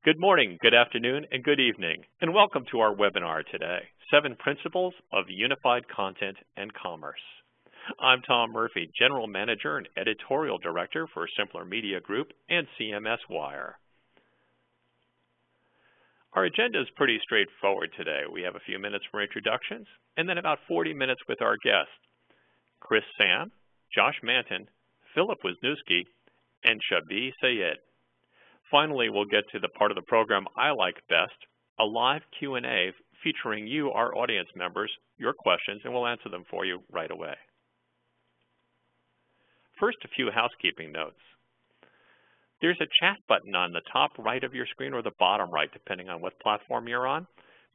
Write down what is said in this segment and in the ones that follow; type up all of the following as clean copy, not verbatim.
Good morning, good afternoon, and good evening, and welcome to our webinar today, 7 Principles of Unified Content and Commerce. I'm Tom Murphy, General Manager and Editorial Director for Simpler Media Group and CMSWire. Our agenda is pretty straightforward today. We have a few minutes for introductions, and then about 40 minutes with our guests, Chris Sam, Josh Manton, Philip Wisniewski, and Shabi Sayed. Finally, we'll get to the part of the program I like best, a live Q&A featuring you, our audience members, your questions, and we'll answer them for you right away. First, a few housekeeping notes. There's a chat button on the top right of your screen or the bottom right, depending on what platform you're on.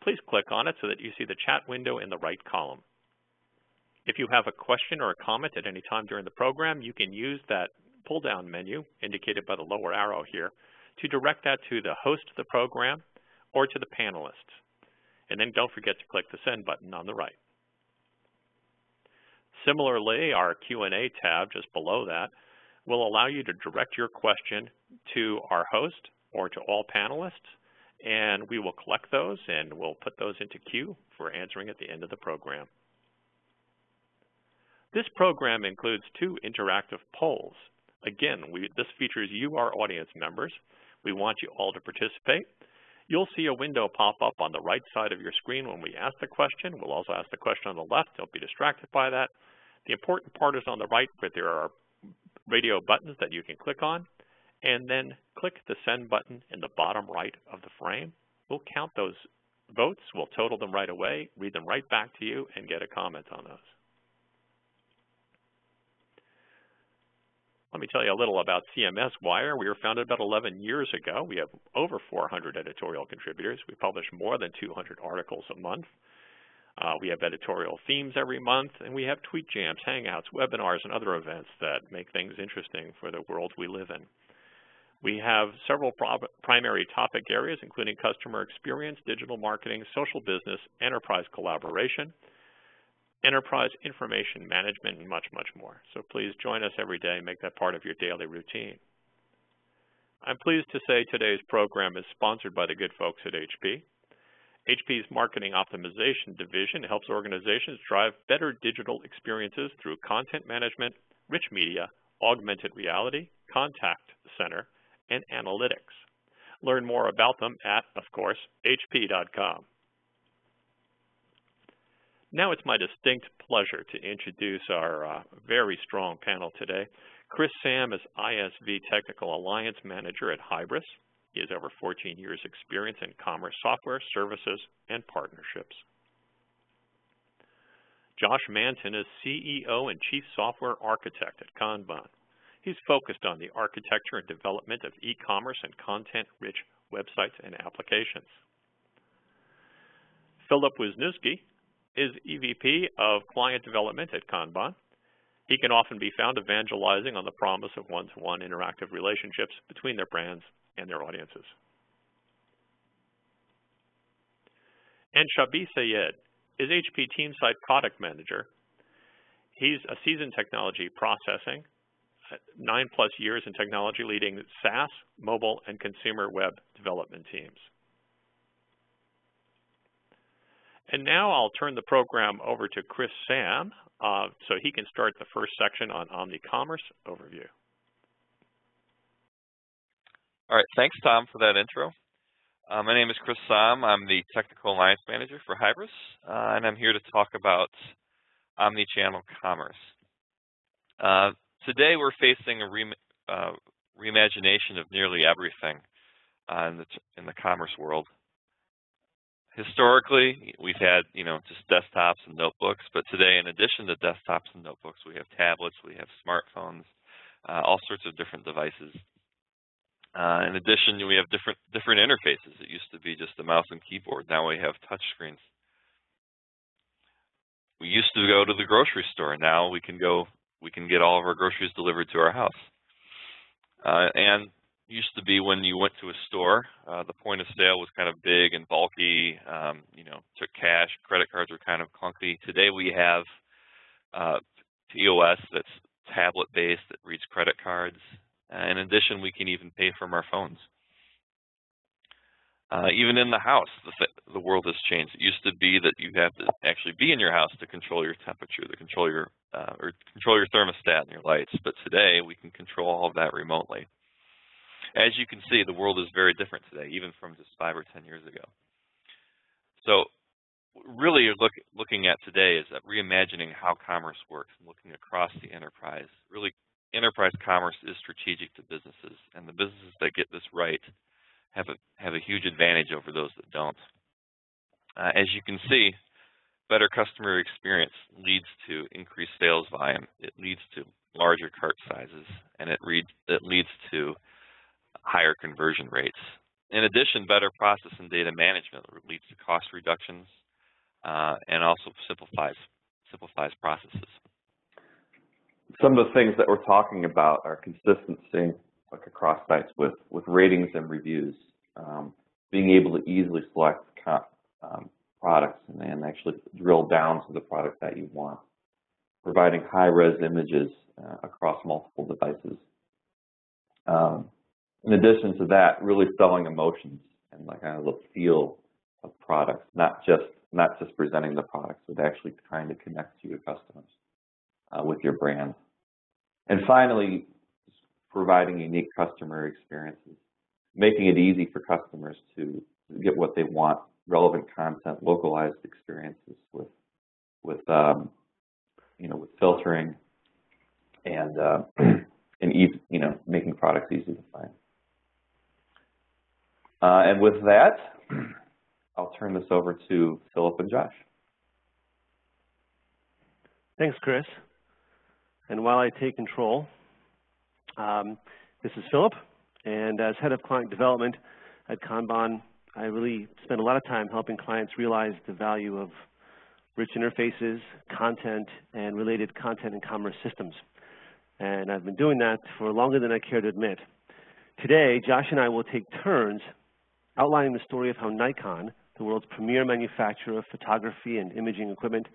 Please click on it so that you see the chat window in the right column. If you have a question or a comment at any time during the program, you can use that pull-down menu, indicated by the lower arrow here, to direct that to the host of the program or to the panelists. And then don't forget to click the send button on the right. Similarly, our Q&A tab just below that will allow you to direct your question to our host or to all panelists, and we will collect those and we'll put those into queue for answering at the end of the program. This program includes 2 interactive polls. Again, this features you, our audience members. We want you all to participate. You'll see a window pop up on the right side of your screen when we ask the question. We'll also ask the question on the left. Don't be distracted by that. The important part is on the right, where there are radio buttons that you can click on, and then click the send button in the bottom right of the frame. We'll count those votes. We'll total them right away, read them right back to you, and get a comment on those. Let me tell you a little about CMSWire. We were founded about 11 years ago. We have over 400 editorial contributors. We publish more than 200 articles a month. We have editorial themes every month, and we have tweet jams, hangouts, webinars, and other events that make things interesting for the world we live in. We have several primary topic areas, including customer experience, digital marketing, social business, enterprise collaboration, enterprise information management, and much, much more. So please join us every day and make that part of your daily routine. I'm pleased to say today's program is sponsored by the good folks at HP. HP's Marketing Optimization Division helps organizations drive better digital experiences through content management, rich media, augmented reality, contact center, and analytics. Learn more about them at, of course, hp.com. Now it's my distinct pleasure to introduce our very strong panel today. Chris Sam is ISV Technical Alliance Manager at Hybris. He has over 14 years experience in commerce software, services, and partnerships. Josh Manton is CEO and Chief Software Architect at Kanban. He's focused on the architecture and development of e-commerce and content-rich websites and applications. Philip Wisniewski is EVP of Client Development at Kanban. He can often be found evangelizing on the promise of one-to-one interactive relationships between their brands and their audiences. And Shabi Sayed is HP TeamSite Product Manager. He's a seasoned technology processing, 9+ years in technology, leading SaaS, mobile, and consumer web development teams. And now I'll turn the program over to Chris Sam so he can start the first section on OmniCommerce overview. All right, thanks, Tom, for that intro. My name is Chris Sam. I'm the Technical Alliance Manager for Hybris, and I'm here to talk about omnichannel commerce. Today, we're facing a reimagination of nearly everything in the commerce world. Historically, we've had, just desktops and notebooks, but today, in addition to desktops and notebooks, we have tablets, we have smartphones, all sorts of different devices. In addition, we have different interfaces. It used to be just a mouse and keyboard. Now we have touch screens. We used to go to the grocery store. Now we can get all of our groceries delivered to our house. And used to be when you went to a store, the point of sale was kind of big and bulky, took cash, credit cards were kind of clunky. Today we have POS that's tablet-based that reads credit cards. In addition, we can even pay from our phones. Even in the house, the world has changed. It used to be that you have to actually be in your house to control your temperature, to control your thermostat and your lights. But today, we can control all of that remotely. As you can see, the world is very different today, even from just 5 or 10 years ago. So really looking at today is that reimagining how commerce works and looking across the enterprise. Really, enterprise commerce is strategic to businesses, and the businesses that get this right have a huge advantage over those that don't. As you can see, better customer experience leads to increased sales volume. It leads to larger cart sizes, and it leads to higher conversion rates. In addition, better process and data management leads to cost reductions and also simplifies processes. Some of the things that we're talking about are consistency, like across sites with ratings and reviews, being able to easily select products and actually drill down to the product that you want, providing high-res images across multiple devices. In addition to that, really selling emotions and like kind of the feel of products, not just presenting the products, but actually trying to connect to your customers with your brand. And finally, providing unique customer experiences, making it easy for customers to get what they want, relevant content, localized experiences with filtering and making products easy to find. And with that, I'll turn this over to Philip and Josh. Thanks, Chris. And while I take control, this is Philip, and as head of client development at Kanban, I really spend a lot of time helping clients realize the value of rich interfaces, content, and related content and commerce systems. And I've been doing that for longer than I care to admit. Today, Josh and I will take turns outlining the story of how Nikon, the world's premier manufacturer of photography and imaging equipment,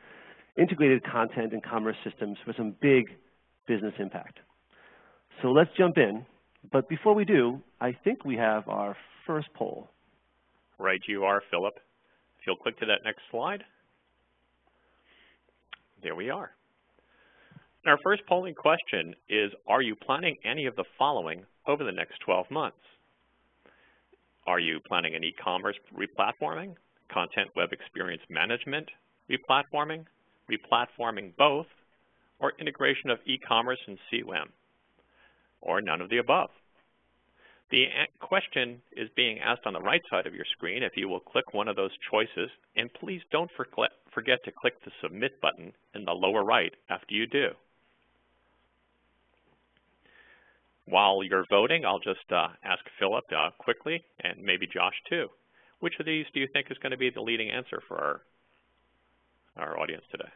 integrated content and commerce systems for some big business impact. So let's jump in. But before we do, I think we have our first poll. Right, you are, Philip. If you'll click to that next slide. There we are. Our first polling question is, are you planning any of the following over the next 12 months? Are you planning an e-commerce replatforming, content web experience management replatforming both, or integration of e-commerce and CWM, or none of the above? The question is being asked on the right side of your screen. If you will click one of those choices, and please don't forget to click the Submit button in the lower right after you do. While you're voting, I'll just ask Philip quickly, and maybe Josh too. Which of these do you think is going to be the leading answer for our audience today?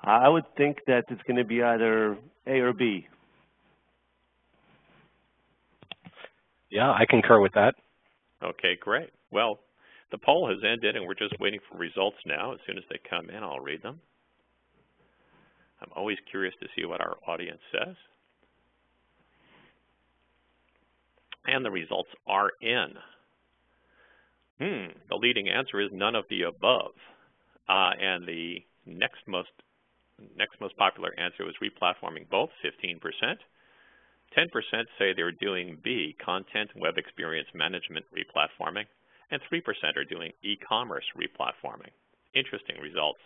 I would think that it's going to be either A or B. Yeah, I concur with that. Okay, great. Well, the poll has ended, and we're just waiting for results now. As soon as they come in, I'll read them. I'm always curious to see what our audience says. And the results are in. The leading answer is none of the above. And the next most popular answer was replatforming both, 15%. 10% say they're doing B, content and web experience management replatforming. And 3% are doing e-commerce replatforming. Interesting results.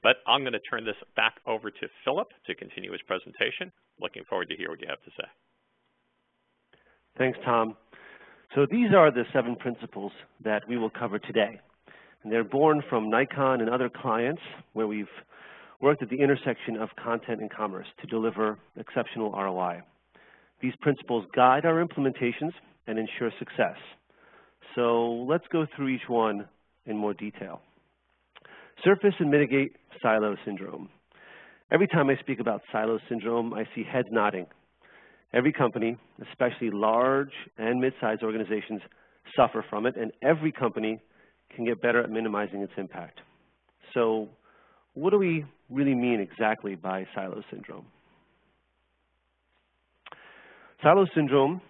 But I'm going to turn this back over to Philip to continue his presentation. Looking forward to hear what you have to say. Thanks, Tom. So these are the 7 principles that we will cover today. And they're born from Nikon and other clients where we've worked at the intersection of content and commerce to deliver exceptional ROI. These principles guide our implementations and ensure success. So let's go through each one in more detail. Surface and mitigate silo syndrome. Every time I speak about silo syndrome, I see heads nodding. Every company, especially large and mid-sized organizations, suffer from it, and every company can get better at minimizing its impact. So what do we really mean exactly by silo syndrome? Silo syndrome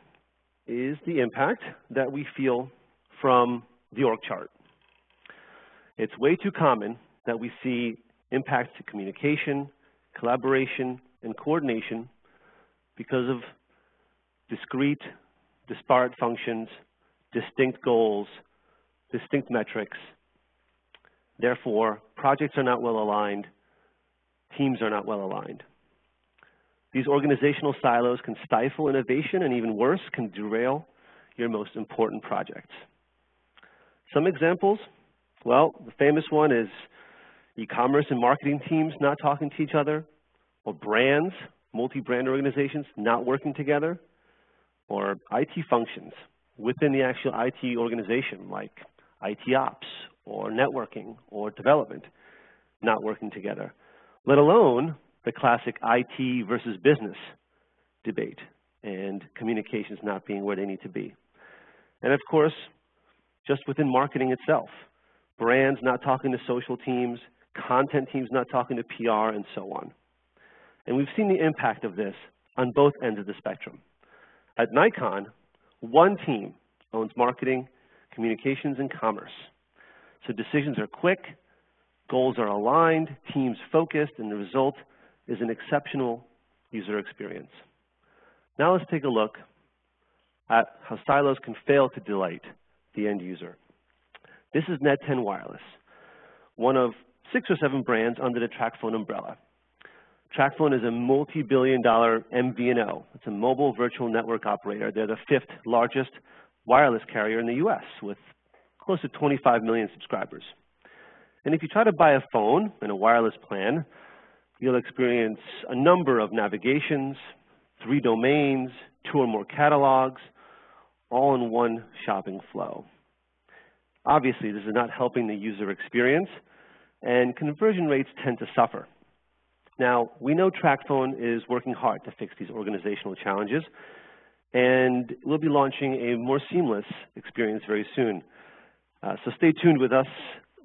is the impact that we feel from the org chart. It's way too common that we see impacts to communication, collaboration, and coordination because of discrete, disparate functions, distinct goals, distinct metrics. Therefore, projects are not well aligned, teams are not well aligned. These organizational silos can stifle innovation and, even worse, can derail your most important projects. Some examples, well, the famous one is e-commerce and marketing teams not talking to each other, or brands, multi-brand organizations not working together, or IT functions within the actual IT organization, like IT ops, or networking, or development, not working together, let alone the classic IT versus business debate and communications not being where they need to be. And of course, just within marketing itself, brands not talking to social teams, content teams not talking to PR, and so on. And we've seen the impact of this on both ends of the spectrum. At Nikon, one team owns marketing, communications, and commerce. So decisions are quick, goals are aligned, teams focused, and the result is an exceptional user experience. Now let's take a look at how silos can fail to delight the end user. This is Net10 Wireless, one of 6 or 7 brands under the TracFone umbrella. TracFone is a multi-billion-dollar MVNO. It's a mobile virtual network operator. They're the 5th largest wireless carrier in the US with close to 25 million subscribers. And if you try to buy a phone and a wireless plan, you'll experience a number of navigations, 3 domains, 2 or more catalogs, all in one shopping flow. Obviously, this is not helping the user experience, and conversion rates tend to suffer. Now, we know TracFone is working hard to fix these organizational challenges, and we'll be launching a more seamless experience very soon. So stay tuned with us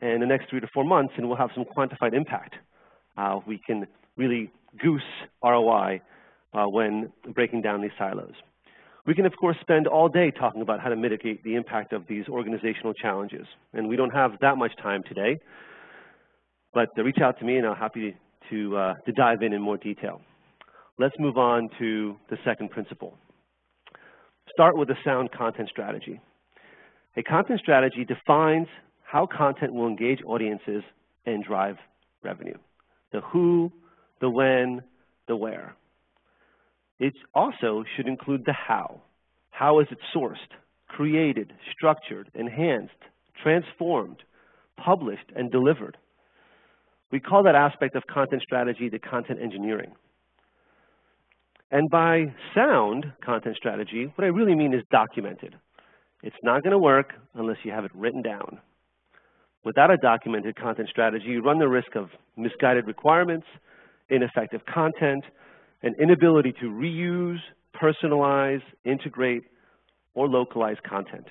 in the next 3 to 4 months, and we'll have some quantified impact. We can really goose ROI when breaking down these silos. We can, of course, spend all day talking about how to mitigate the impact of these organizational challenges, and we don't have that much time today, but reach out to me, and I'm happy to dive in more detail. Let's move on to the second principle. Start with a sound content strategy. A content strategy defines how content will engage audiences and drive revenue. The who, the when, the where. It also should include the how. How is it sourced, created, structured, enhanced, transformed, published, and delivered? We call that aspect of content strategy the content engineering. And by sound content strategy, what I really mean is documented. It's not going to work unless you have it written down. Without a documented content strategy, you run the risk of misguided requirements, ineffective content, and inability to reuse, personalize, integrate, or localize content.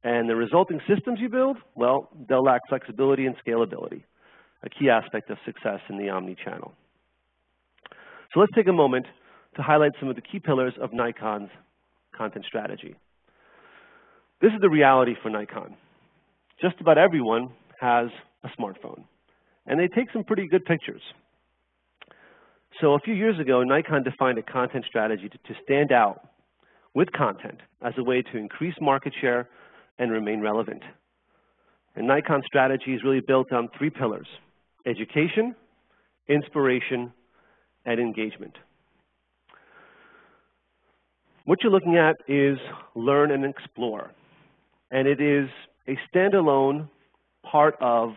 And the resulting systems you build, well, they'll lack flexibility and scalability, a key aspect of success in the omni-channel. So let's take a moment to highlight some of the key pillars of Nikon's content strategy. This is the reality for Nikon. Just about everyone has a smartphone, and they take some pretty good pictures. So a few years ago, Nikon defined a content strategy to stand out with content as a way to increase market share and remain relevant. And Nikon's strategy is really built on 3 pillars: education, inspiration, and engagement. What you're looking at is Learn and Explore, and it is a standalone part of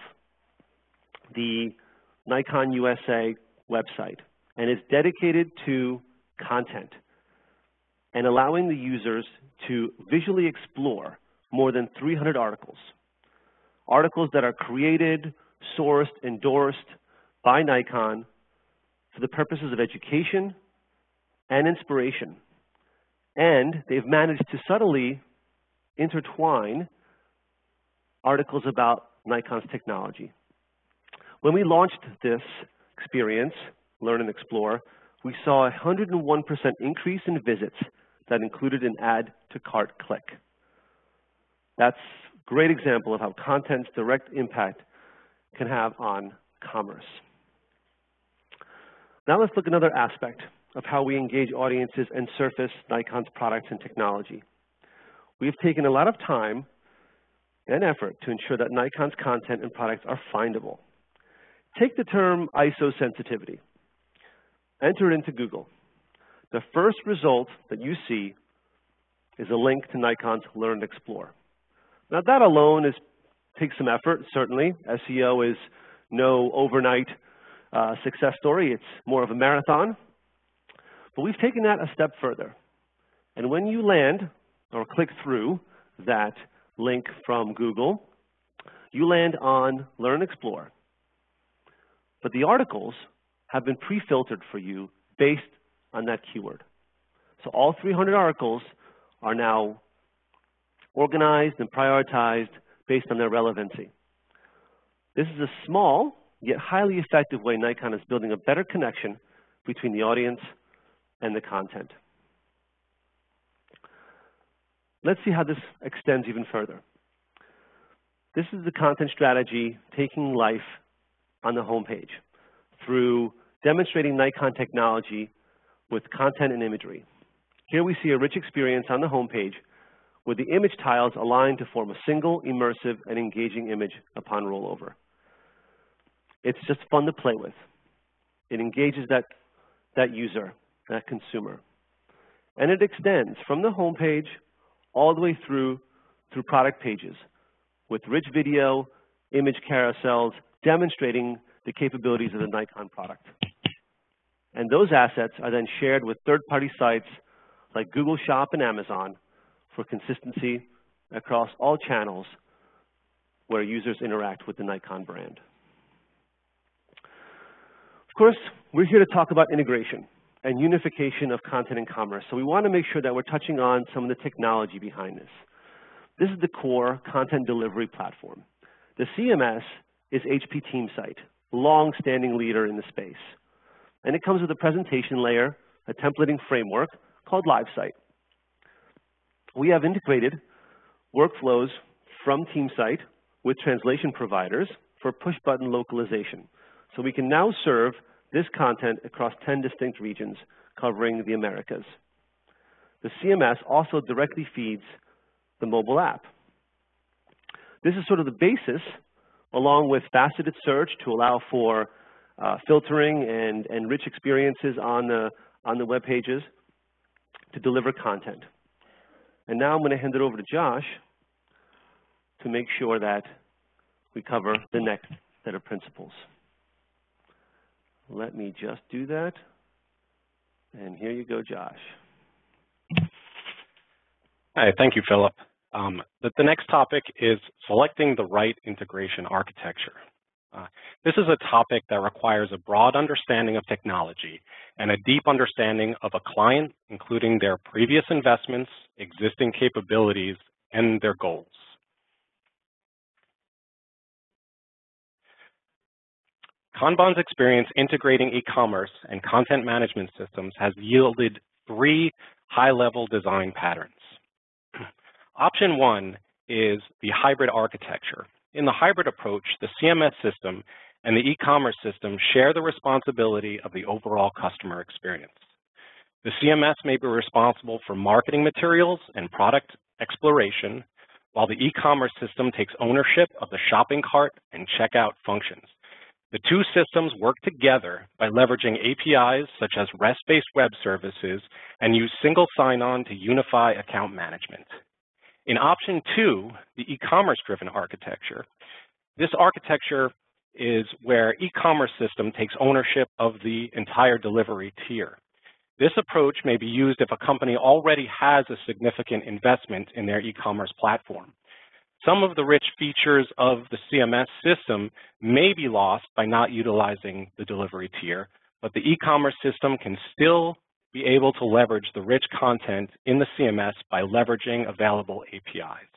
the Nikon USA website, and it's dedicated to content and allowing the users to visually explore more than 300 articles. Articles that are created, sourced, endorsed by Nikon for the purposes of education and inspiration. And they've managed to subtly intertwine articles about Nikon's technology. When we launched this experience, Learn and Explore, we saw a 101% increase in visits that included an add to cart click. That's a great example of how content's direct impact can have on commerce. Now let's look at another aspect of how we engage audiences and surface Nikon's products and technology. We've taken a lot of time and effort to ensure that Nikon's content and products are findable. Take the term ISO sensitivity. Enter it into Google. The first result that you see is a link to Nikon's Learn and Explore. Now that alone takes some effort, certainly. SEO is no overnight success story. It's more of a marathon. But we've taken that a step further. And when you land or click through that link from Google, you land on Learn and Explore. But the articles have been pre-filtered for you based on that keyword. So all 300 articles are now organized and prioritized based on their relevancy. This is a small yet highly effective way Nikon is building a better connection between the audience and the content. Let's see how this extends even further. This is the content strategy taking life on the homepage through demonstrating Nikon technology with content and imagery. Here we see a rich experience on the homepage with the image tiles aligned to form a single, immersive, and engaging image upon rollover. It's just fun to play with. It engages that user, that consumer. And it extends from the homepage all the way through product pages with rich video, image carousels, demonstrating the capabilities of the Nikon product. And those assets are then shared with third-party sites like Google Shop and Amazon for consistency across all channels where users interact with the Nikon brand. Of course, we're here to talk about integration and unification of content and commerce. So we want to make sure that we're touching on some of the technology behind this. This is the core content delivery platform. The CMS is HP TeamSite, long-standing leader in the space. And it comes with a presentation layer, a templating framework called LiveSite. We have integrated workflows from TeamSite with translation providers for push-button localization. So we can now serve this content across 10 distinct regions covering the Americas. The CMS also directly feeds the mobile app. This is sort of the basis, along with faceted search to allow for filtering and rich experiences on the web pages to deliver content. And now I'm going to hand it over to Josh to make sure that we cover the next set of principles. Let me just do that. And here you go, Josh. Hi, thank you, Philip. The next topic is selecting the right integration architecture. This is a topic that requires a broad understanding of technology and a deep understanding of a client, including their previous investments, existing capabilities, and their goals. Kanban's experience integrating e-commerce and content management systems has yielded 3 high-level design patterns. Option 1 is the hybrid architecture. In the hybrid approach, the CMS system and the e-commerce system share the responsibility of the overall customer experience. The CMS may be responsible for marketing materials and product exploration, while the e-commerce system takes ownership of the shopping cart and checkout functions. The 2 systems work together by leveraging APIs such as REST-based web services and use single sign-on to unify account management. In option 2, the e-commerce-driven architecture, this architecture is where e-commerce system takes ownership of the entire delivery tier. This approach may be used if a company already has a significant investment in their e-commerce platform. Some of the rich features of the CMS system may be lost by not utilizing the delivery tier, but the e-commerce system can still be able to leverage the rich content in the CMS by leveraging available APIs.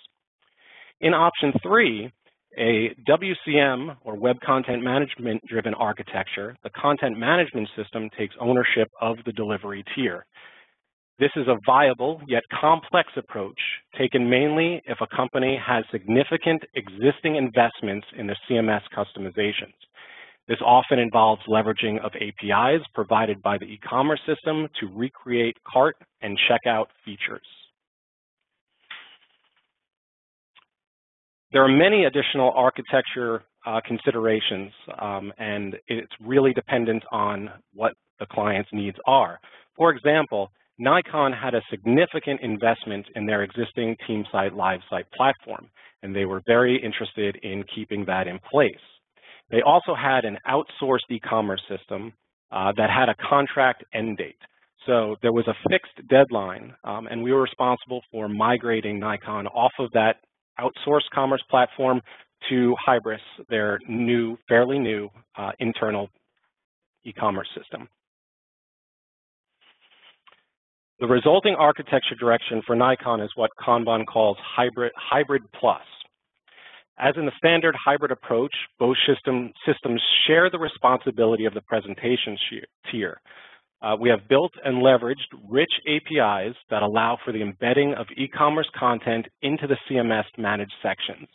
In option 3, a WCM or web content management driven architecture, the content management system takes ownership of the delivery tier. This is a viable yet complex approach taken mainly if a company has significant existing investments in their CMS customizations. This often involves leveraging of APIs provided by the e-commerce system to recreate cart and checkout features. There are many additional architecture considerations, and it's really dependent on what the client's needs are. For example, Nikon had a significant investment in their existing TeamSite LiveSite platform, and they were very interested in keeping that in place. They also had an outsourced e-commerce system that had a contract end date. So there was a fixed deadline, and we were responsible for migrating Nikon off of that outsourced commerce platform to Hybris, their new, fairly new internal e-commerce system. The resulting architecture direction for Nikon is what Kanban calls hybrid plus. As in the standard hybrid approach, both systems share the responsibility of the presentation tier. We have built and leveraged rich APIs that allow for the embedding of e-commerce content into the CMS managed sections.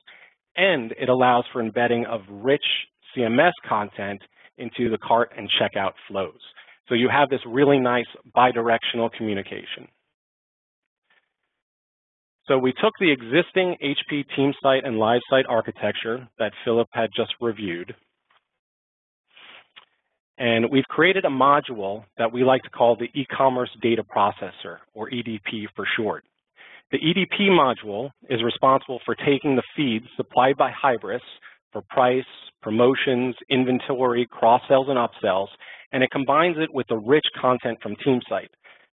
And it allows for embedding of rich CMS content into the cart and checkout flows. So you have this really nice bidirectional communication. So we took the existing HP TeamSite and LiveSite architecture that Philip had just reviewed, and we've created a module that we like to call the e-commerce data processor, or EDP for short. The EDP module is responsible for taking the feeds supplied by Hybris for price, promotions, inventory, cross-sells, and upsells, and it combines it with the rich content from TeamSite.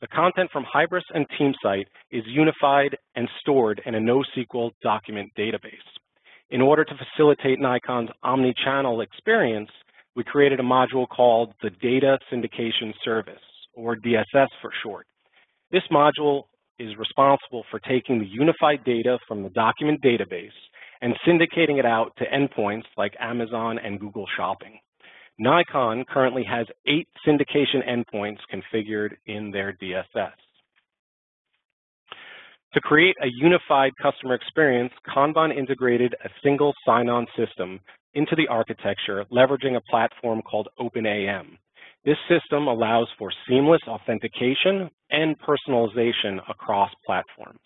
The content from Hybris and TeamSite is unified and stored in a NoSQL document database. In order to facilitate Nikon's omni-channel experience, we created a module called the Data Syndication Service, or DSS for short. This module is responsible for taking the unified data from the document database and syndicating it out to endpoints like Amazon and Google Shopping. Nikon currently has 8 syndication endpoints configured in their DSS. To create a unified customer experience, Kanban integrated a single sign-on system into the architecture, leveraging a platform called OpenAM. This system allows for seamless authentication and personalization across platforms.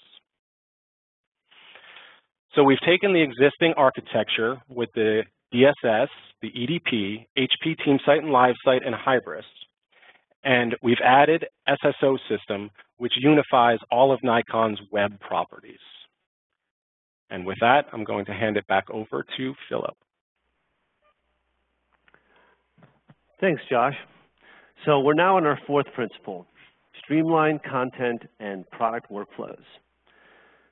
So we've taken the existing architecture with the DSS, the EDP, HP TeamSite and LiveSite, and Hybris, and we've added SSO system, which unifies all of Nikon's web properties. And with that, I'm going to hand it back over to Philip. Thanks, Josh. So we're now on our 4th principle, streamline content and product workflows.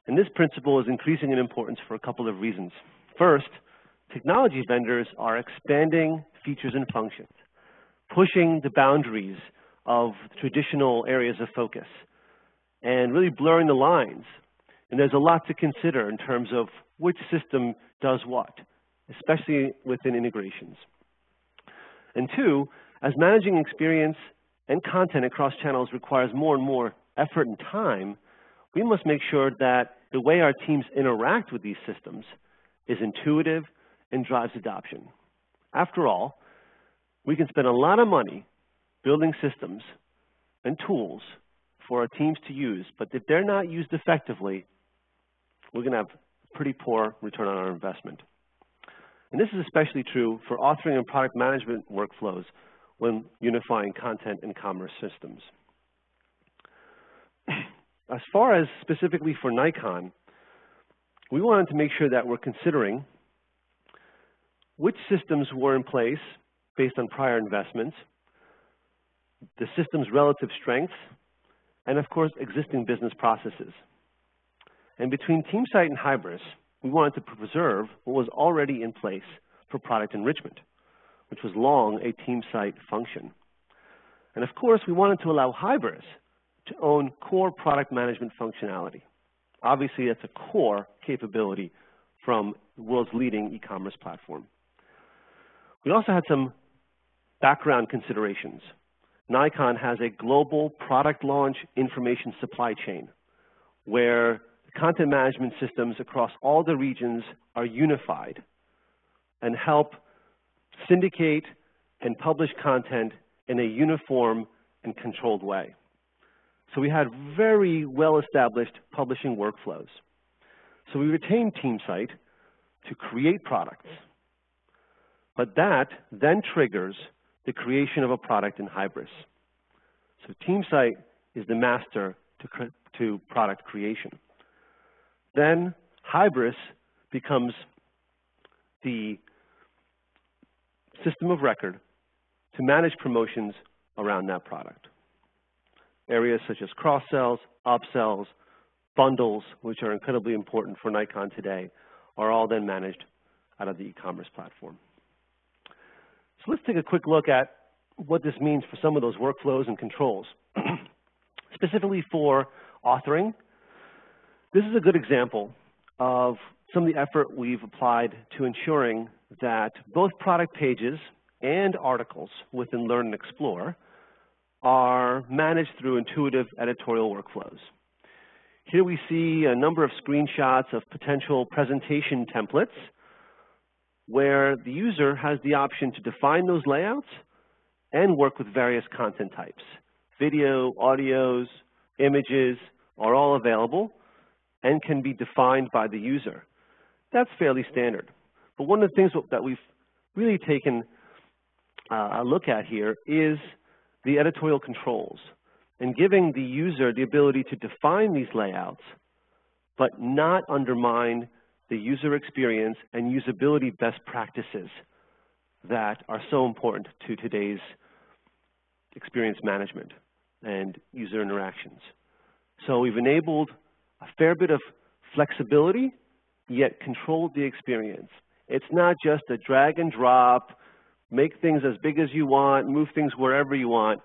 And this principle is increasing in importance for a couple of reasons. First, technology vendors are expanding features and functions, pushing the boundaries of traditional areas of focus, and really blurring the lines. And there's a lot to consider in terms of which system does what, especially within integrations. And 2, as managing experience and content across channels requires more and more effort and time, we must make sure that the way our teams interact with these systems is intuitive and drives adoption. After all, we can spend a lot of money building systems and tools for our teams to use, but if they're not used effectively, we're going to have pretty poor return on our investment. And this is especially true for authoring and product management workflows when unifying content and commerce systems. As far as specifically for Nikon, we wanted to make sure that we're considering which systems were in place based on prior investments, the system's relative strengths, and of course, existing business processes. And between TeamSite and Hybris, we wanted to preserve what was already in place for product enrichment, which was long a TeamSite function. And of course, we wanted to allow Hybris to own core product management functionality. Obviously, that's a core capability from the world's leading e-commerce platform. We also had some background considerations. Nikon has a global product launch information supply chain where content management systems across all the regions are unified and help syndicate and publish content in a uniform and controlled way. So we had very well-established publishing workflows. So we retained TeamSite to create products. But that then triggers the creation of a product in hybris. So TeamSite is the master to product creation. Then hybris becomes the system of record to manage promotions around that product. Areas such as cross-sells, upsells, bundles, which are incredibly important for Nikon today, are all then managed out of the e-commerce platform. So let's take a quick look at what this means for some of those workflows and controls. Specifically for authoring, this is a good example of some of the effort we've applied to ensuring that both product pages and articles within Learn and Explore are managed through intuitive editorial workflows. Here we see a number of screenshots of potential presentation templates where the user has the option to define those layouts and work with various content types. Video, audios, images are all available and can be defined by the user. That's fairly standard. But one of the things that we've really taken a look at here is the editorial controls and giving the user the ability to define these layouts, but not undermine the user experience and usability best practices that are so important to today's experience management and user interactions. So we've enabled a fair bit of flexibility, yet controlled the experience. It's not just a drag and drop, make things as big as you want, move things wherever you want,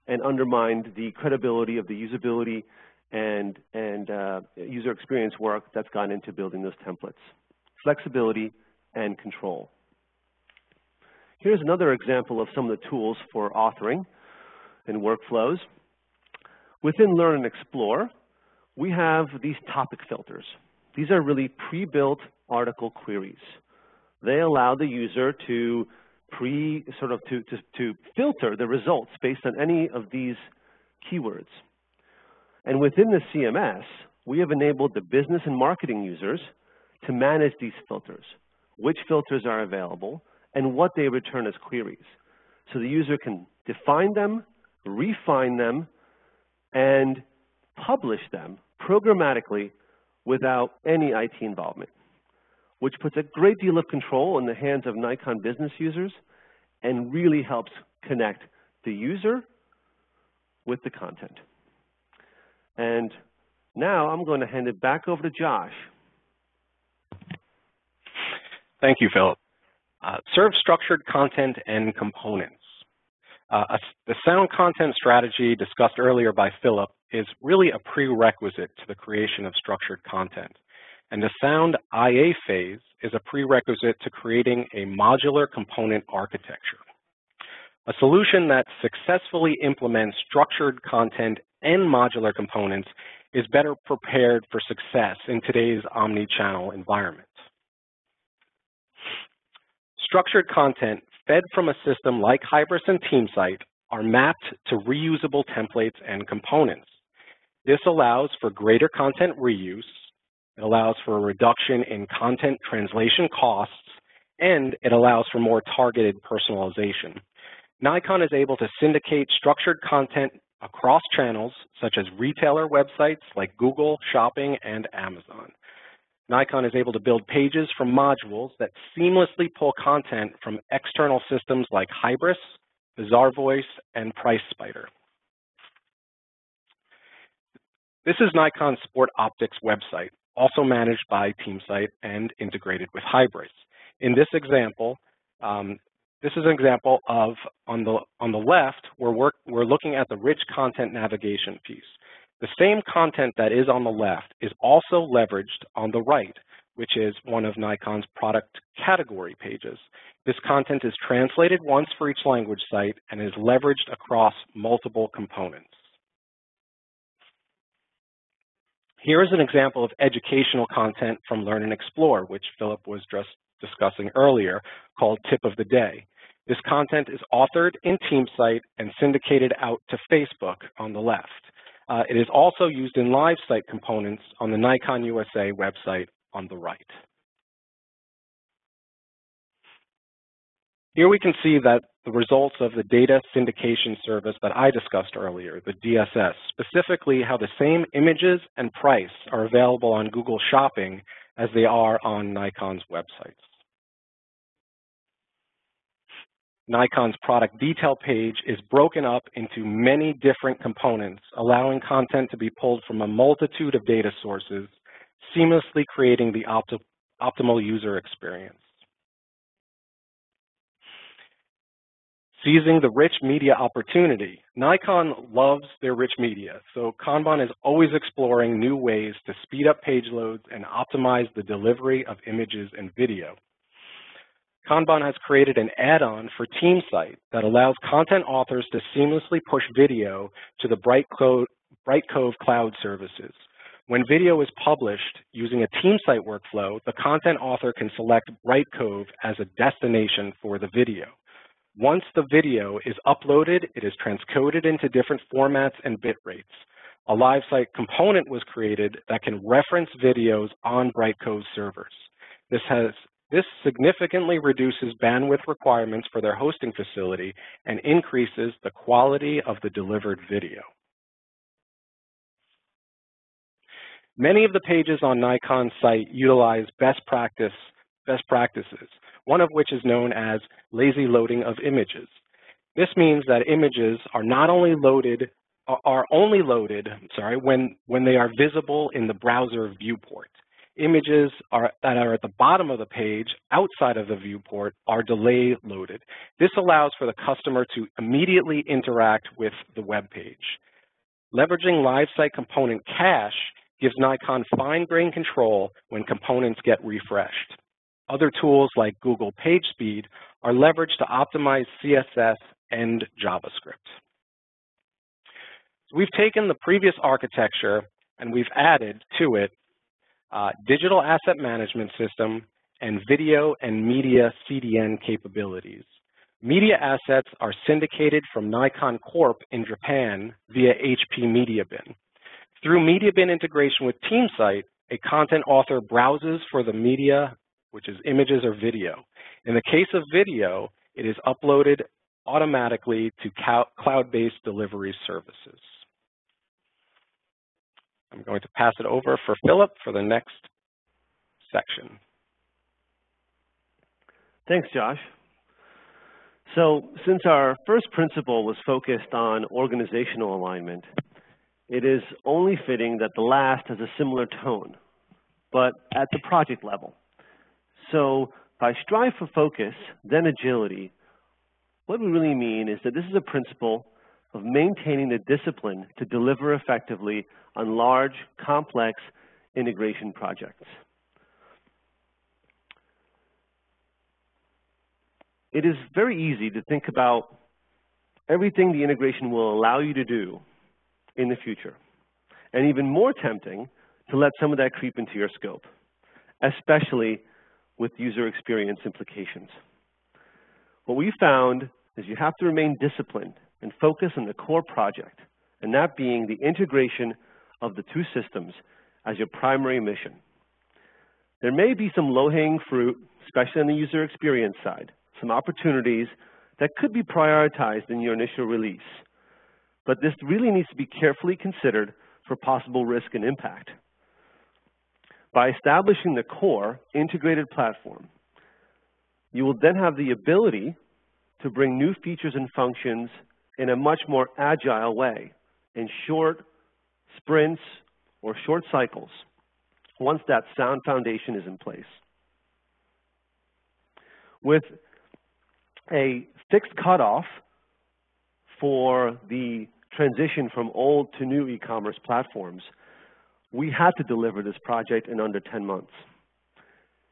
and undermine the credibility of the usability and user experience work that's gone into building those templates. Flexibility and control. Here's another example of some of the tools for authoring and workflows. Within Learn and Explore, we have these topic filters. These are really pre-built article queries. They allow the user to filter the results based on any of these keywords. And within the CMS, we have enabled the business and marketing users to manage these filters, which filters are available, and what they return as queries. So the user can define them, refine them, and publish them programmatically without any IT involvement, which puts a great deal of control in the hands of Nikon business users and really helps connect the user with the content. And now I'm going to hand it back over to Josh. Thank you, Philip. Serve structured content and components. The sound content strategy discussed earlier by Philip is really a prerequisite to the creation of structured content. And the sound IA phase is a prerequisite to creating a modular component architecture. A solution that successfully implements structured content and modular components is better prepared for success in today's omni-channel environment. Structured content fed from a system like Hybris and TeamSite are mapped to reusable templates and components. This allows for greater content reuse, it allows for a reduction in content translation costs, and it allows for more targeted personalization. Nikon is able to syndicate structured content across channels such as retailer websites like Google, Shopping, and Amazon. Nikon is able to build pages from modules that seamlessly pull content from external systems like Hybris, Bazaar Voice, and PriceSpider. This is Nikon's Sport Optics website, also managed by TeamSite and integrated with Hybris. In this example, this is an example of, on the left, we're looking at the rich content navigation piece. The same content that is on the left is also leveraged on the right, which is one of Nikon's product category pages. This content is translated once for each language site and is leveraged across multiple components. Here is an example of educational content from Learn and Explore, which Philip was just discussing earlier, called Tip of the Day. This content is authored in TeamSite and syndicated out to Facebook on the left. It is also used in LiveSite components on the Nikon USA website on the right. Here we can see that the results of the data syndication service that I discussed earlier, the DSS, specifically how the same images and price are available on Google Shopping as they are on Nikon's websites. Nikon's product detail page is broken up into many different components, allowing content to be pulled from a multitude of data sources, seamlessly creating the optimal user experience. Seizing the rich media opportunity. Nikon loves their rich media, so Kanban is always exploring new ways to speed up page loads and optimize the delivery of images and video. Kanban has created an add-on for TeamSite that allows content authors to seamlessly push video to the Brightcove cloud services. When video is published using a TeamSite workflow, the content author can select Brightcove as a destination for the video. Once the video is uploaded, it is transcoded into different formats and bit rates. A LiveSite component was created that can reference videos on Brightcove servers. This significantly reduces bandwidth requirements for their hosting facility and increases the quality of the delivered video. Many of the pages on Nikon's site utilize best practices, one of which is known as lazy loading of images. This means that images are only loaded when they are visible in the browser viewport. Images that are at the bottom of the page outside of the viewport are delay loaded. This allows for the customer to immediately interact with the web page. Leveraging LiveSite component cache gives Nikon fine-grained control when components get refreshed. Other tools like Google PageSpeed are leveraged to optimize CSS and JavaScript. So we've taken the previous architecture and we've added to it digital asset management system and video and media CDN capabilities. Media assets are syndicated from Nikon Corp in Japan via HP MediaBin. Through MediaBin integration with TeamSite, a content author browses for the media, which is images or video. In the case of video, it is uploaded automatically to cloud-based delivery services. I'm going to pass it over for Philip for the next section. Thanks, Josh. So since our first principle was focused on organizational alignment, it is only fitting that the last has a similar tone, but at the project level. So by strive for focus, then agility, what we really mean is that this is a principle of maintaining the discipline to deliver effectively on large, complex integration projects. It is very easy to think about everything the integration will allow you to do in the future, and even more tempting to let some of that creep into your scope, especially with user experience implications. What we found is you have to remain disciplined and focus on the core project, and that being the integration of the two systems as your primary mission. There may be some low-hanging fruit, especially on the user experience side, some opportunities that could be prioritized in your initial release, but this really needs to be carefully considered for possible risk and impact. By establishing the core integrated platform, you will then have the ability to bring new features and functions in a much more agile way, in short sprints or short cycles, once that sound foundation is in place. With a fixed cutoff for the transition from old to new e-commerce platforms, we had to deliver this project in under 10 months.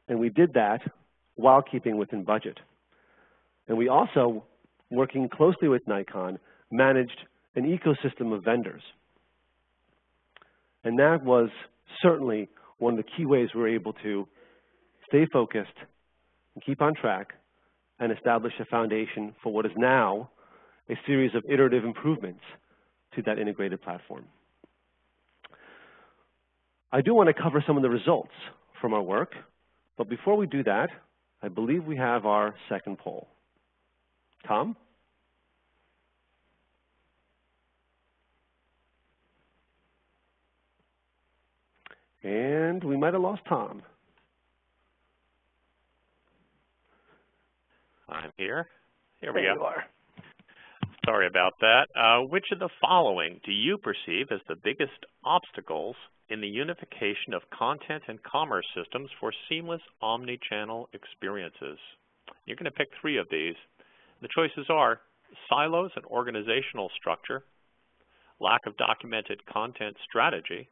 And we did that while keeping within budget. And we also, working closely with Nikon, managed an ecosystem of vendors. And that was certainly one of the key ways we were able to stay focused and keep on track and establish a foundation for what is now a series of iterative improvements to that integrated platform. I do want to cover some of the results from our work, but before we do that, I believe we have our second poll. Tom? And we might have lost Tom. I'm here. Here we There go. you are. Sorry about that. Which of the following do you perceive as the biggest obstacles in the unification of content and commerce systems for seamless omni-channel experiences? You're going to pick 3 of these. The choices are silos and organizational structure, lack of documented content strategy,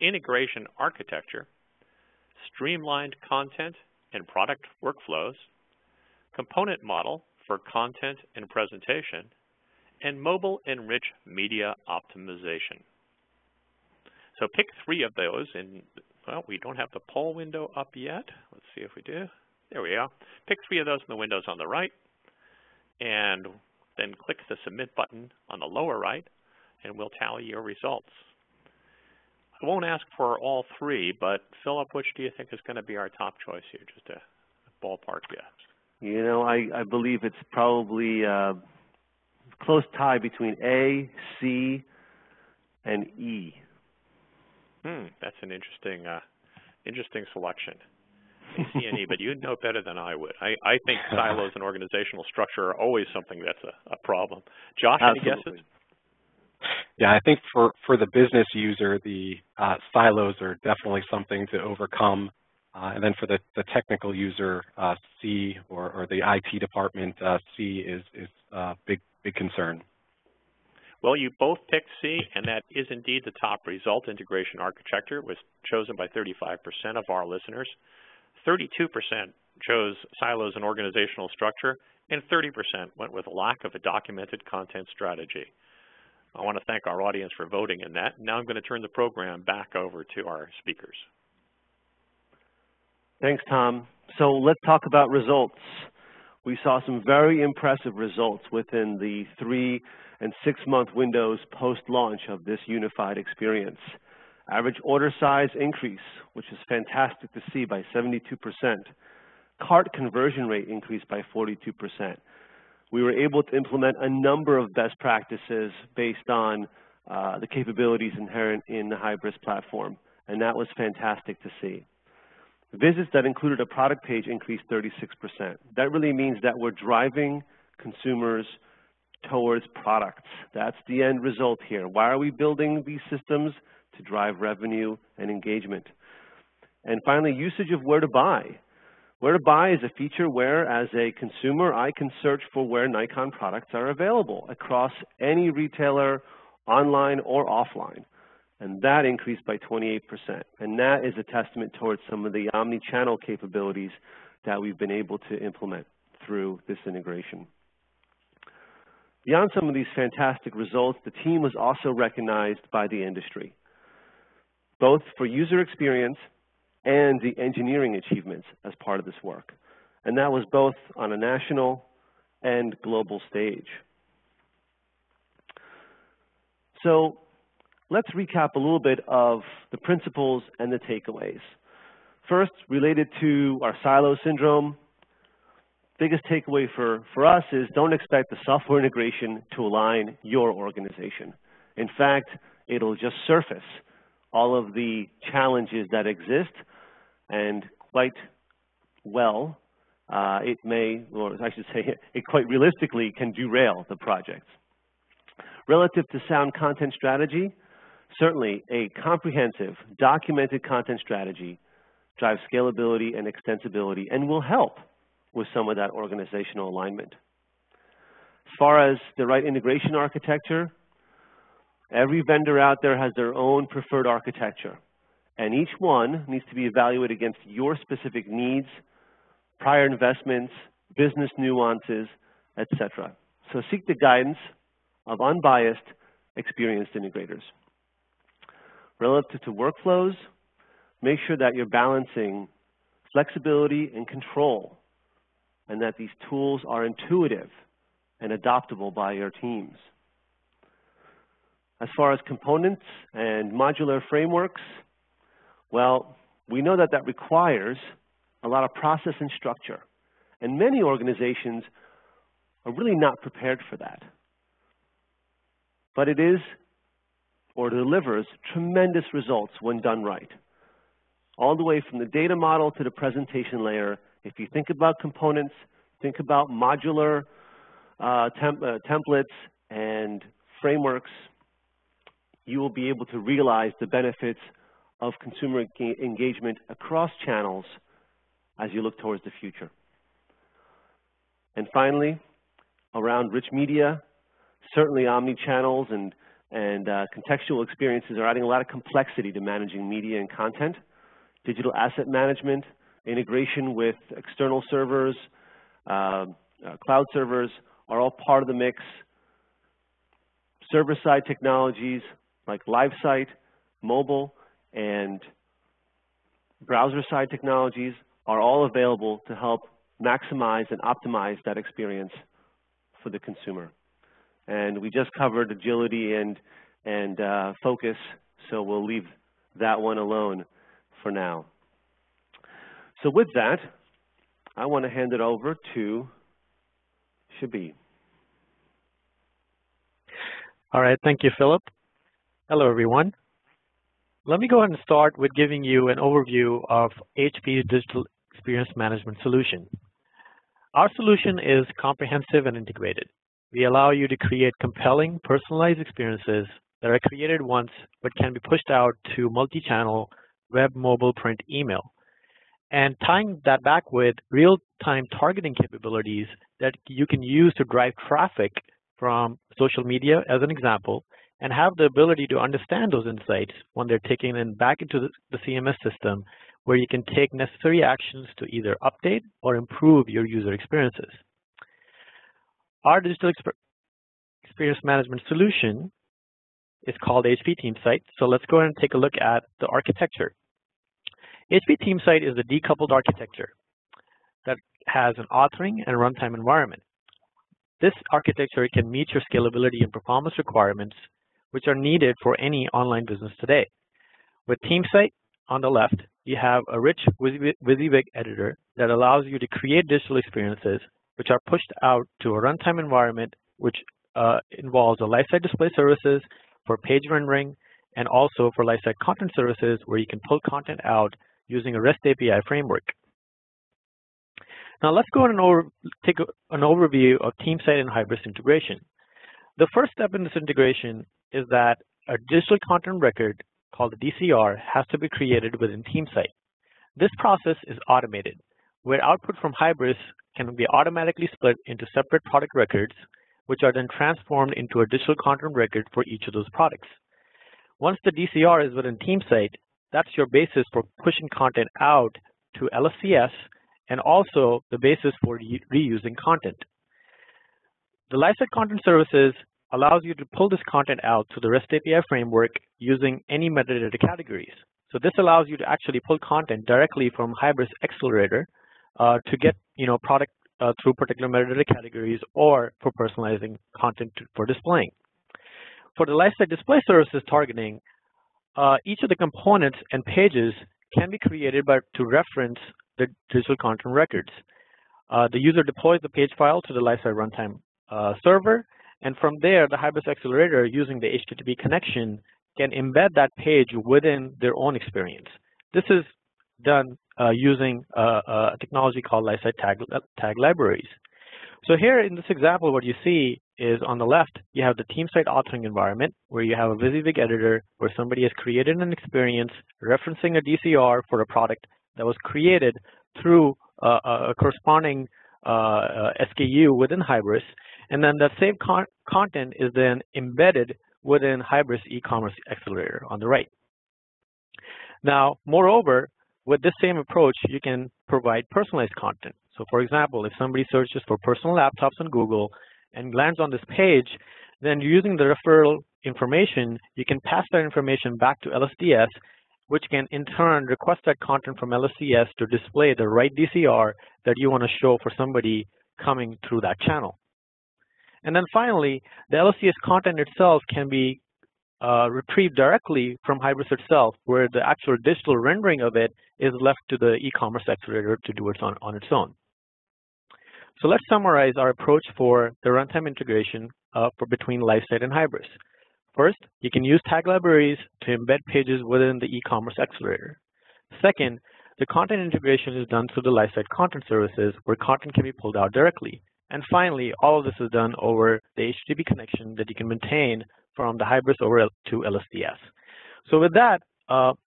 integration architecture, streamlined content and product workflows, component model for content and presentation, and mobile-enriched media optimization. So pick 3 of those, and well, we don't have the poll window up yet. Let's see if we do. There we go. Pick 3 of those in the windows on the right, and then click the Submit button on the lower right, and we'll tally your results. I won't ask for all 3, but Philip, which do you think is going to be our top choice here? Just a ballpark guess. You know, I believe it's probably a close tie between A, C, and E. That's an interesting selection. A, C, and E, but you know better than I would. I think silos and organizational structure are always something that's a problem. Josh, Absolutely. any guesses? Yeah, I think for the business user, the silos are definitely something to overcome. And then for the technical user, C, or the IT department, C is a big concern. Well, you both picked C, and that is indeed the top result. Integration architecture was chosen by 35% of our listeners. 32% chose silos and organizational structure, and 30% went with a lack of a documented content strategy. I want to thank our audience for voting in that. Now I'm going to turn the program back over to our speakers. Thanks, Tom. So let's talk about results. We saw some very impressive results within the 3- and 6-month windows post-launch of this unified experience. Average order size increase, which is fantastic to see, by 72%. Cart conversion rate increased by 42%. We were able to implement a number of best practices based on the capabilities inherent in the hybris platform, and that was fantastic to see. Visits that included a product page increased 36%. That really means that we're driving consumers towards products. That's the end result here. Why are we building these systems? To drive revenue and engagement. And finally, usage of where to buy. Where to buy is a feature where, as a consumer, I can search for where Nikon products are available across any retailer, online or offline. And that increased by 28%. And that is a testament towards some of the omni-channel capabilities that we've been able to implement through this integration. Beyond some of these fantastic results, the team was also recognized by the industry, both for user experience and the engineering achievements as part of this work. And that was both on a national and global stage. So let's recap a little bit of the principles and the takeaways. First, related to our silo syndrome, biggest takeaway for us is don't expect the software integration to align your organization. In fact, it'll just surface all of the challenges that exist, and quite well, it may, or I should say, it quite realistically can derail the project. Relative to sound content strategy, certainly a comprehensive, documented content strategy drives scalability and extensibility and will help with some of that organizational alignment. As far as the right integration architecture, every vendor out there has their own preferred architecture, and each one needs to be evaluated against your specific needs, prior investments, business nuances, etc. So seek the guidance of unbiased, experienced integrators. Relative to workflows, make sure that you're balancing flexibility and control, and that these tools are intuitive and adoptable by your teams. As far as components and modular frameworks, well, we know that that requires a lot of process and structure, and many organizations are really not prepared for that. But it is, or delivers, tremendous results when done right. All the way from the data model to the presentation layer, if you think about components, think about modular templates and frameworks, you will be able to realize the benefits of consumer engagement across channels as you look towards the future. And finally, around rich media, certainly omni-channels and contextual experiences are adding a lot of complexity to managing media and content. Digital asset management, integration with external servers, cloud servers are all part of the mix. Server-side technologies like LiveSite, mobile, and browser-side technologies are all available to help maximize and optimize that experience for the consumer. And we just covered agility and focus, so we'll leave that one alone for now. So with that, I want to hand it over to Shabib. All right, thank you, Philip. Hello, everyone. Let me go ahead and start with giving you an overview of HP's digital experience management solution. Our solution is comprehensive and integrated. We allow you to create compelling, personalized experiences that are created once but can be pushed out to multi-channel web, mobile, print, email. And tying that back with real-time targeting capabilities that you can use to drive traffic from social media, as an example, and have the ability to understand those insights when they're taken in back into the CMS system, where you can take necessary actions to either update or improve your user experiences. Our digital experience management solution is called HP TeamSite. So let's go ahead and take a look at the architecture. HP TeamSite is a decoupled architecture that has an authoring and runtime environment. This architecture can meet your scalability and performance requirements, which are needed for any online business today. With TeamSite on the left, you have a rich WYSIWYG editor that allows you to create digital experiences which are pushed out to a runtime environment, which involves a LiveSite display services for page rendering, and also for LiveSite content services where you can pull content out using a REST API framework. Now let's go on and take an overview of TeamSite and hybris integration. The first step in this integration is that a digital content record called the DCR has to be created within TeamSite. This process is automated, where output from hybris can be automatically split into separate product records, which are then transformed into a digital content record for each of those products. Once the DCR is within TeamSite, that's your basis for pushing content out to LSCS and also the basis for reusing content. The LiveSite content services allows you to pull this content out to the REST API framework using any metadata categories. So this allows you to actually pull content directly from hybris accelerator to get product through particular metadata categories or for personalizing content for displaying. For the LiveSite display services targeting, each of the components and pages can be created to reference the digital content records. The user deploys the page file to the LiveSite runtime server, and from there, the hybris accelerator, using the HTTP connection, can embed that page within their own experience. This is done using a technology called LiveSite tag libraries. So here in this example, what you see is on the left, you have the TeamSite authoring environment, where you have a WYSIWYG editor where somebody has created an experience referencing a DCR for a product that was created through a corresponding SKU within hybris, and then that same content is then embedded within hybris eCommerce accelerator on the right. Now, moreover, with this same approach, you can provide personalized content. So for example, if somebody searches for personal laptops on Google and lands on this page, then using the referral information, you can pass that information back to LSDS, which can in turn request that content from LSDS to display the right DCR that you want to show for somebody coming through that channel. And then finally, the LSDS content itself can be retrieved directly from Hybris itself, where the actual digital rendering of it is left to the eCommerce accelerator to do it on its own. So let's summarize our approach for the runtime integration between LiveSite and Hybris. First, you can use tag libraries to embed pages within the eCommerce accelerator. Second, the content integration is done through the LiveSite content services, where content can be pulled out directly. And finally, all of this is done over the HTTP connection that you can maintain from the Hybris over to LSDS. So with that,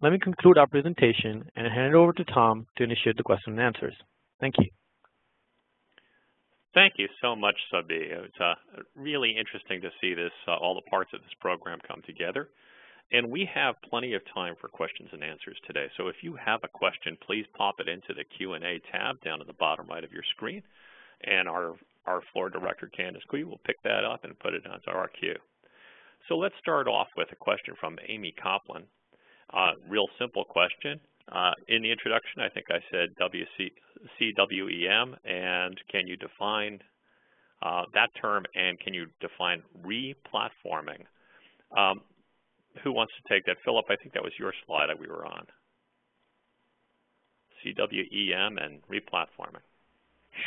let me conclude our presentation and hand it over to Tom to initiate the question and answers. Thank you. Thank you so much, Sabi. It's really interesting to see this, all the parts of this program come together. And we have plenty of time for questions and answers today. So if you have a question, please pop it into the Q&A tab down at the bottom right of your screen. And our floor director, Candace Cui, will pick that up and put it onto our queue. So let's start off with a question from Amy Copland. Real simple question. In the introduction, I think I said CWEM, and can you define that term, and can you define re-platforming? Who wants to take that? Philip, I think that was your slide that we were on. CWEM and re-platforming.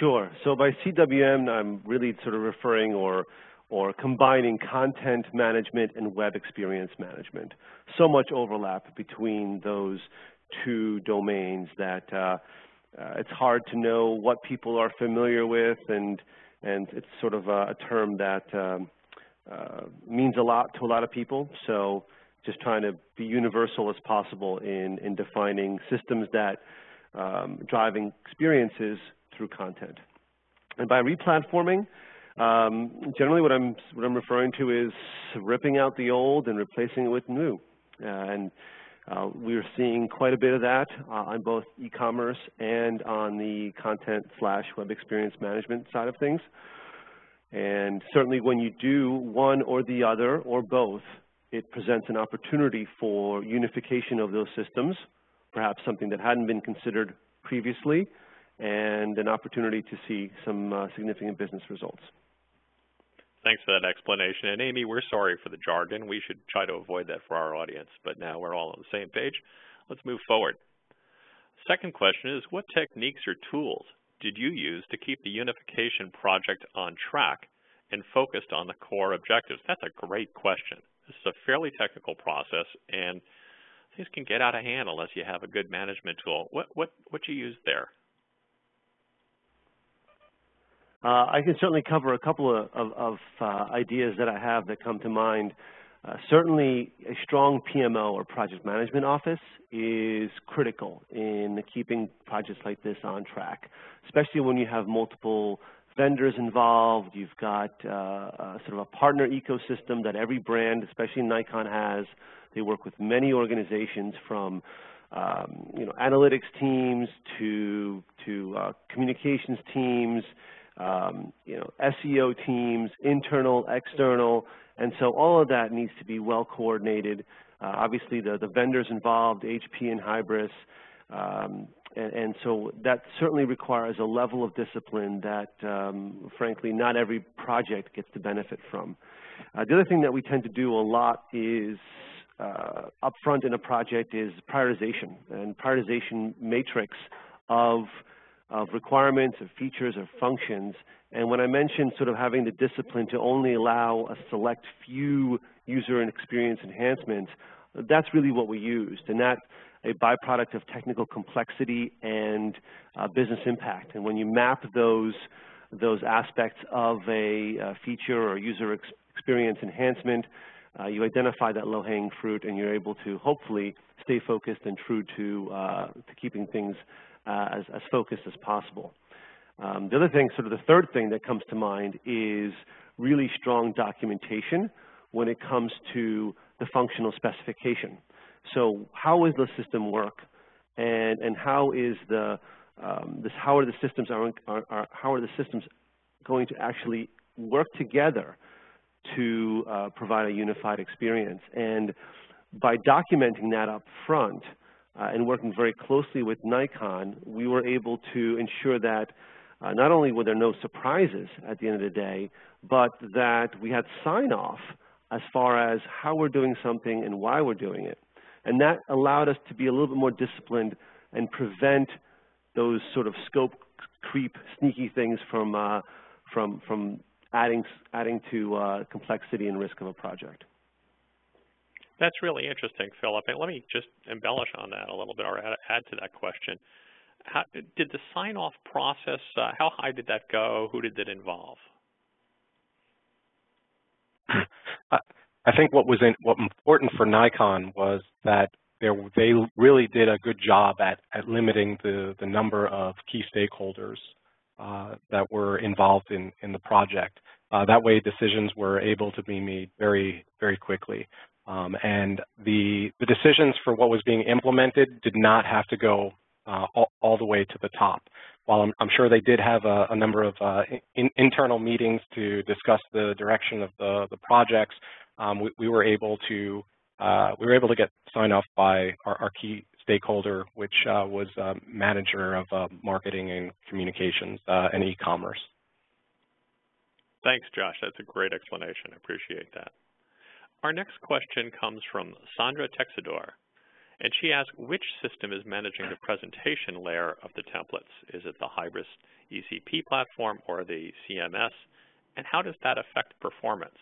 Sure. So by CWM, I'm really sort of referring or combining content management and web experience management. So much overlap between those two domains that it's hard to know what people are familiar with, and it's sort of a term that means a lot to a lot of people. So just trying to be universal as possible in defining systems that driving experiences through content. And by replatforming, generally what I'm referring to is ripping out the old and replacing it with new. We're seeing quite a bit of that on both e-commerce and on the content/web experience management side of things. And certainly when you do one or the other or both, it presents an opportunity for unification of those systems, perhaps something that hadn't been considered previously, and an opportunity to see some significant business results. Thanks for that explanation. And Amy, we're sorry for the jargon. We should try to avoid that for our audience, but now we're all on the same page. Let's move forward. Second question is, what techniques or tools did you use to keep the unification project on track and focused on the core objectives? That's a great question. This is a fairly technical process, and things can get out of hand unless you have a good management tool. What you use there? I can certainly cover a couple of ideas that I have that come to mind. Certainly, a strong PMO or project management office is critical in keeping projects like this on track, especially when you have multiple vendors involved. You've got sort of a partner ecosystem that every brand, especially Nikon, has. They work with many organizations, from analytics teams to communications teams, SEO teams, internal, external, and so all of that needs to be well coordinated. Obviously, the vendors involved, HP and Hybris, and so that certainly requires a level of discipline that, frankly, not every project gets to benefit from. The other thing that we tend to do a lot is upfront in a project is prioritization and prioritization matrix of requirements, of features, of functions. And when I mentioned sort of having the discipline to only allow a select few user and experience enhancements, that's really what we used. And that's a byproduct of technical complexity and business impact. And when you map those aspects of a feature or user experience enhancement, you identify that low-hanging fruit, and you're able to hopefully stay focused and true to keeping things as focused as possible. The other thing, sort of the third thing that comes to mind, is really strong documentation when it comes to the functional specification. So how does the system work, and how is the how are the systems going to actually work together to provide a unified experience. And by documenting that up front and working very closely with Nikon, we were able to ensure that not only were there no surprises at the end of the day, but that we had sign-off as far as how we're doing something and why we're doing it. And that allowed us to be a little bit more disciplined and prevent those sort of scope creep, sneaky things from adding to complexity and risk of a project. That's really interesting, Philip. And let me just embellish on that a little bit, or add to that question. Did the sign-off process, how high did that go? Who did it involve? I think what important for Nikon was that they really did a good job at limiting the number of key stakeholders that were involved in the project. That way, decisions were able to be made very, very quickly. And the decisions for what was being implemented did not have to go all the way to the top. While I'm sure they did have a number of internal meetings to discuss the direction of the projects, we were able to get sign off by our key stakeholder, which was manager of marketing and communications and e-commerce. Thanks, Josh. That's a great explanation. I appreciate that. Our next question comes from Sandra Texador, and she asks, which system is managing the presentation layer of the templates? Is it the hybris ECP platform or the CMS? And how does that affect performance?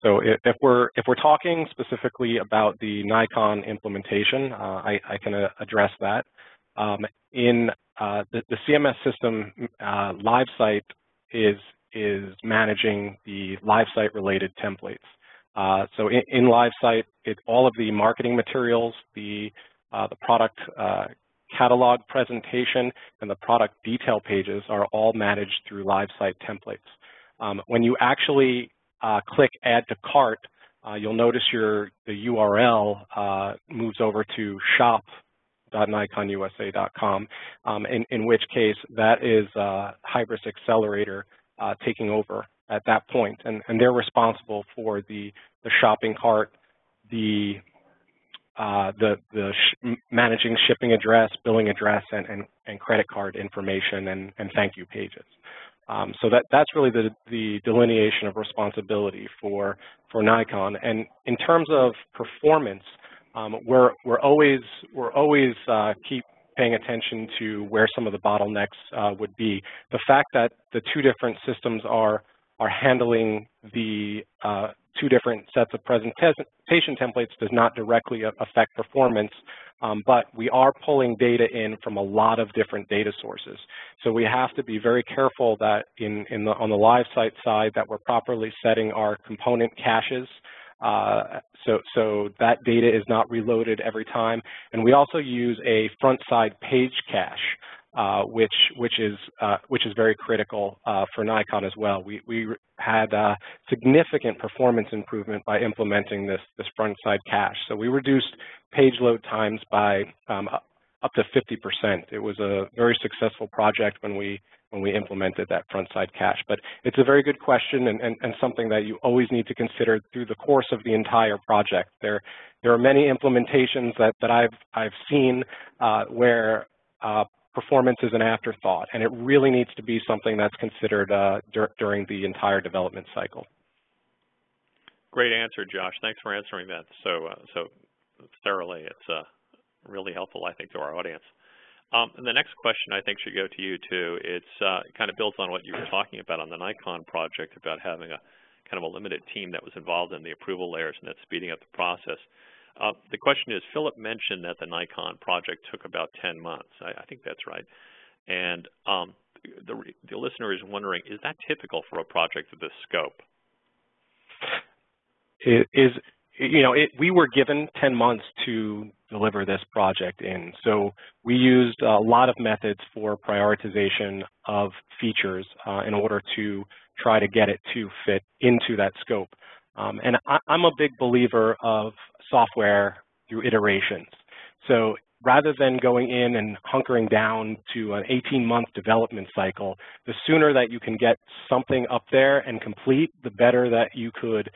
So if we're talking specifically about the Nikon implementation, I can address that. In the CMS system, LiveSite is managing the LiveSite related templates. So in LiveSite, all of the marketing materials, the product catalog presentation, and the product detail pages are all managed through LiveSite templates. When you actually click Add to Cart, you'll notice the URL moves over to shop.nikonusa.com, in which case that is Hybris Accelerator taking over at that point, and they're responsible for the shopping cart, managing shipping address, billing address, and credit card information and thank you pages. So that's really the delineation of responsibility for Nikon. And in terms of performance, we're always keep paying attention to where some of the bottlenecks would be. The fact that the two different systems are handling the two different sets of presentation templates does not directly affect performance, but we are pulling data in from a lot of different data sources. So we have to be very careful that on the LiveSite side that we're properly setting our component caches, so that data is not reloaded every time. And we also use a front side page cache, which is very critical for Nikon as well. We had significant performance improvement by implementing this front side cache. So we reduced page load times by up to 50%. It was a very successful project when we implemented that front side cache. But it's a very good question and something that you always need to consider through the course of the entire project. There are many implementations that I've seen where performance is an afterthought, and it really needs to be something that's considered during the entire development cycle. Great answer, Josh. Thanks for answering that so thoroughly. It's really helpful, I think, to our audience. And the next question, I think, should go to you, too. It kind of builds on what you were talking about on the Nikon project about having a kind of a limited team that was involved in the approval layers and that's speeding up the process. The question is, Philip mentioned that the Nikon project took about 10 months. I think that's right. And the listener is wondering, is that typical for a project of this scope? We were given 10 months to deliver this project in. So we used a lot of methods for prioritization of features in order to try to get it to fit into that scope. And I'm a big believer of software through iterations. So rather than going in and hunkering down to an 18-month development cycle, the sooner that you can get something up there and complete, the better that you could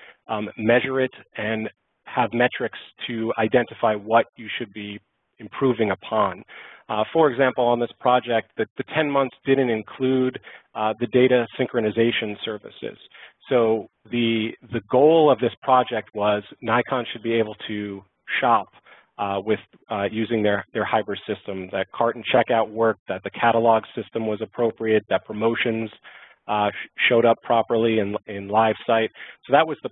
measure it and have metrics to identify what you should be improving upon. For example, on this project, the 10 months didn't include the data synchronization services. So the goal of this project was Nikon should be able to shop with using their hybris system, that cart and checkout worked, that the catalog system was appropriate, that promotions showed up properly in LiveSite. So that was the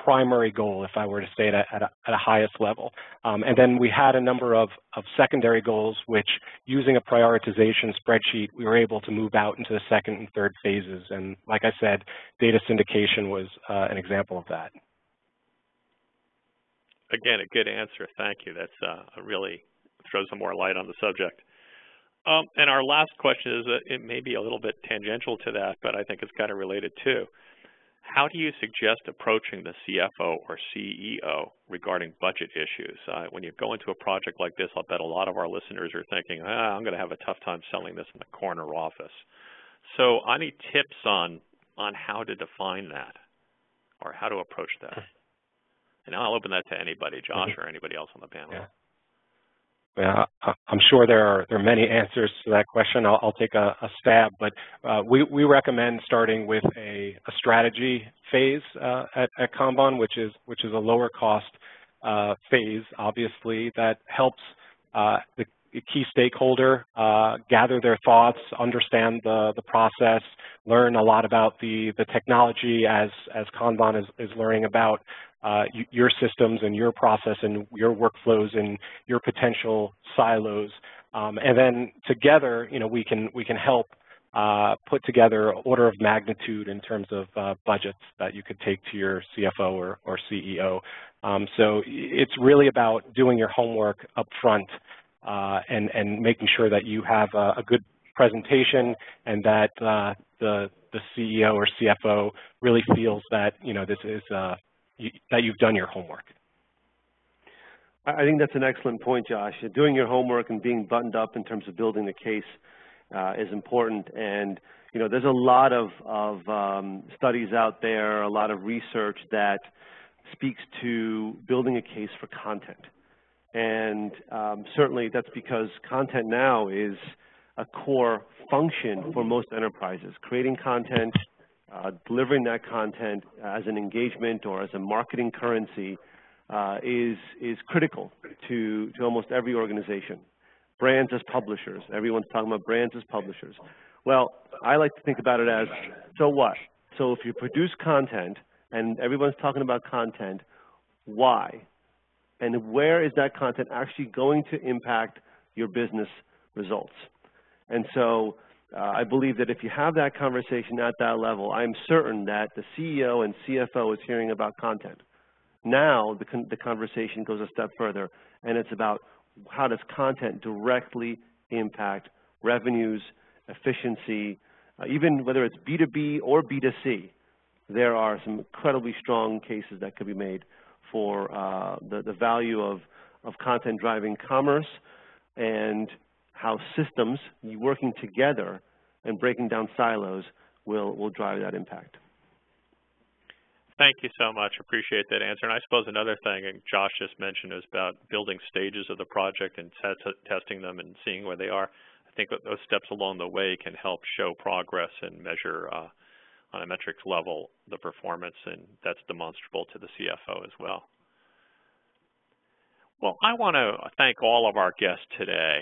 primary goal, if I were to say it at a highest level. And then we had a number of secondary goals, which using a prioritization spreadsheet, we were able to move out into the second and third phases. And like I said, data syndication was an example of that. Again, a good answer. Thank you. That's really throws some more light on the subject. And our last question is, it may be a little bit tangential to that, but I think it's kind of related too. How do you suggest approaching the CFO or CEO regarding budget issues? When you go into a project like this, I'll bet a lot of our listeners are thinking, I'm going to have a tough time selling this in the corner office. So any tips on how to define that or how to approach that? And I'll open that to anybody, Josh or anybody else on the panel. Yeah, I'm sure there are many answers to that question. I'll take a stab, but we recommend starting with a strategy phase at Kanban, which is a lower cost phase, obviously, that helps the key stakeholder gather their thoughts, understand the process, learn a lot about the technology as Kanban is learning about your systems and your process and your workflows and your potential silos. And then together, we can help put together an order of magnitude in terms of budgets that you could take to your CFO or CEO. So it's really about doing your homework up front and making sure that you have a good presentation and that the CEO or CFO really feels that this is that you've done your homework. I think that's an excellent point, Josh. Doing your homework and being buttoned up in terms of building the case is important. And there's a lot of studies out there, a lot of research that speaks to building a case for content. And certainly that's because content now is a core function for most enterprises. Creating content, delivering that content as an engagement or as a marketing currency is critical to almost every organization. Brands as publishers. Everyone's talking about brands as publishers. Well, I like to think about it as, so what? So if you produce content and everyone's talking about content, why? And where is that content actually going to impact your business results? And so I believe that if you have that conversation at that level, I'm certain that the CEO and CFO is hearing about content. Now the conversation goes a step further, and it's about how does content directly impact revenues, efficiency, even whether it's B2B or B2C. There are some incredibly strong cases that could be made for the value of content driving commerce and how systems working together and breaking down silos will drive that impact. Thank you so much. Appreciate that answer. And I suppose another thing, and Josh just mentioned, is about building stages of the project and testing them and seeing where they are. I think that those steps along the way can help show progress and measure on a metrics level the performance, and that's demonstrable to the CFO as well. Well, I want to thank all of our guests today.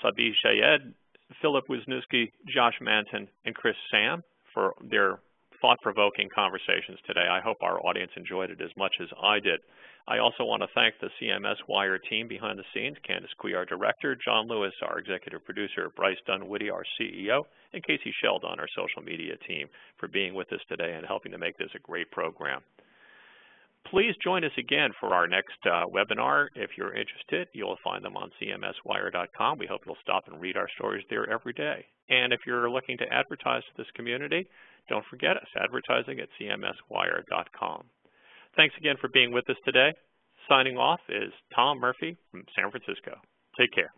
Sabi Shayed, Philip Wisniewski, Josh Manton, and Chris Sam for their thought-provoking conversations today. I hope our audience enjoyed it as much as I did. I also want to thank the CMSWire team behind the scenes, Candace Cui, our director, John Lewis, our executive producer, Bryce Dunwoody, our CEO, and Casey Sheldon, our social media team, for being with us today and helping to make this a great program. Please join us again for our next webinar. If you're interested, you'll find them on CMSWire.com. We hope you'll stop and read our stories there every day. And if you're looking to advertise to this community, don't forget us, advertising at CMSWire.com. Thanks again for being with us today. Signing off is Tom Murphy from San Francisco. Take care.